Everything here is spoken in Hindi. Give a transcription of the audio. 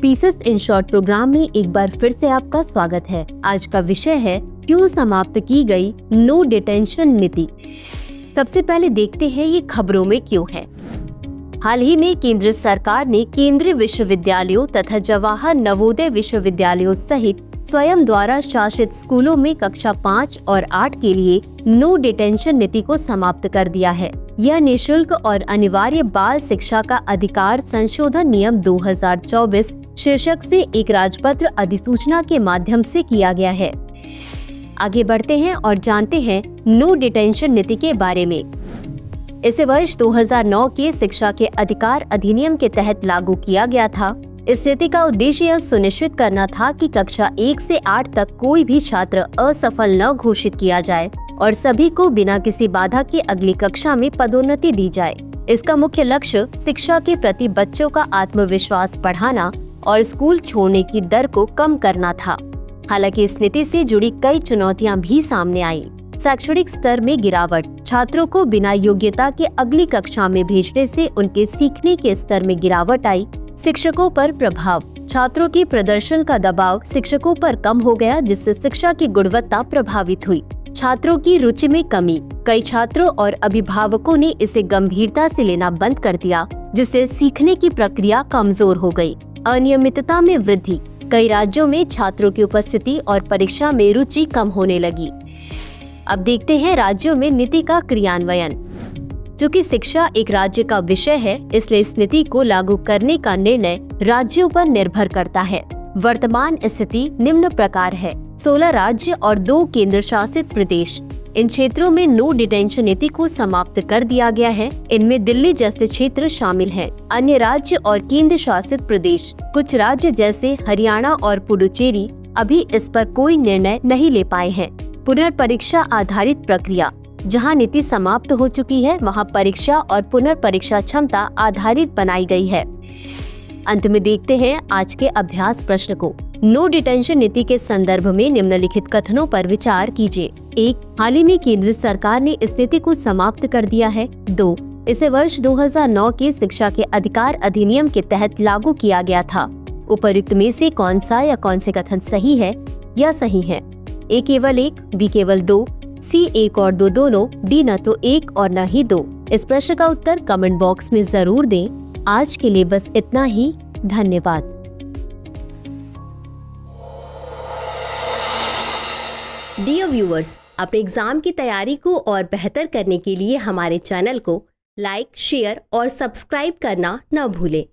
पीसेस इन शॉर्ट प्रोग्राम में एक बार फिर से आपका स्वागत है। आज का विषय है क्यों समाप्त की गई नो डिटेंशन नीति। सबसे पहले देखते हैं ये खबरों में क्यों है। हाल ही में केंद्र सरकार ने केंद्रीय विश्वविद्यालयों तथा जवाहर नवोदय विश्वविद्यालयों सहित स्वयं द्वारा शासित स्कूलों में कक्षा 5 और 8 के लिए नो डिटेंशन नीति को समाप्त कर दिया है। यह निःशुल्क और अनिवार्य बाल शिक्षा का अधिकार संशोधन नियम 2024 शीर्षक से एक राजपत्र अधिसूचना के माध्यम से किया गया है। आगे बढ़ते हैं और जानते हैं नो डिटेंशन नीति के बारे में। इसे वर्ष 2009 के शिक्षा के अधिकार अधिनियम के तहत लागू किया गया था। इस नीति का उद्देश्य यह सुनिश्चित करना था कि कक्षा 1 से 8 तक कोई भी छात्र असफल न घोषित किया जाए और सभी को बिना किसी बाधा के अगली कक्षा में पदोन्नति दी जाए। इसका मुख्य लक्ष्य शिक्षा के प्रति बच्चों का आत्मविश्वास बढ़ाना और स्कूल छोड़ने की दर को कम करना था। हालांकि इस नीति से जुड़ी कई चुनौतियां भी सामने आई। शैक्षणिक स्तर में गिरावट, छात्रों को बिना योग्यता के अगली कक्षा में भेजने से उनके सीखने के स्तर में गिरावट आई। शिक्षकों पर प्रभाव, छात्रों के प्रदर्शन का दबाव शिक्षकों पर कम हो गया, जिससे शिक्षा की गुणवत्ता प्रभावित हुई। छात्रों की रुचि में कमी, कई छात्रों और अभिभावकों ने इसे गंभीरता से लेना बंद कर दिया, जिससे सीखने की प्रक्रिया कमजोर हो गई। अनियमितता में वृद्धि, कई राज्यों में छात्रों की उपस्थिति और परीक्षा में रुचि कम होने लगी। अब देखते हैं राज्यों में नीति का क्रियान्वयन। चूँकि शिक्षा एक राज्य का विषय है, इसलिए इस नीति को लागू करने का निर्णय राज्यों पर निर्भर करता है। वर्तमान स्थिति निम्न प्रकार है। 16 राज्य और 2 केंद्र शासित प्रदेश। इन क्षेत्रों में नो डिटेंशन नीति को समाप्त कर दिया गया है। इनमें दिल्ली जैसे क्षेत्र शामिल हैं। अन्य राज्य और केंद्र शासित प्रदेश, कुछ राज्य जैसे हरियाणा और पुडुचेरी अभी इस पर कोई निर्णय नहीं ले पाए हैं। पुनर्परीक्षा आधारित प्रक्रिया, जहां नीति समाप्त हो चुकी है, वहां परीक्षा और पुनर्परीक्षा क्षमता आधारित बनाई गई है। अंत में देखते हैं आज के अभ्यास प्रश्न को। नो डिटेंशन नीति के संदर्भ में निम्नलिखित कथनों पर विचार कीजिए। 1. हाल ही में केंद्र सरकार ने इस नीति को समाप्त कर दिया है। 2. इसे वर्ष 2009 के शिक्षा के अधिकार अधिनियम के तहत लागू किया गया था। उपर्युक्त में से कौन सा या कौन से कथन सही है या सही है? ए केवल 1, बी केवल 2, सी 1 और 2 दोनों, डी न तो 1 और न ही 2। इस प्रश्न का उत्तर कमेंट बॉक्स में जरूर दें। आज के लिए बस इतना ही। धन्यवाद। डियर व्यूअर्स, अपने एग्जाम की तैयारी को और बेहतर करने के लिए हमारे चैनल को लाइक, शेयर और सब्सक्राइब करना न भूलें।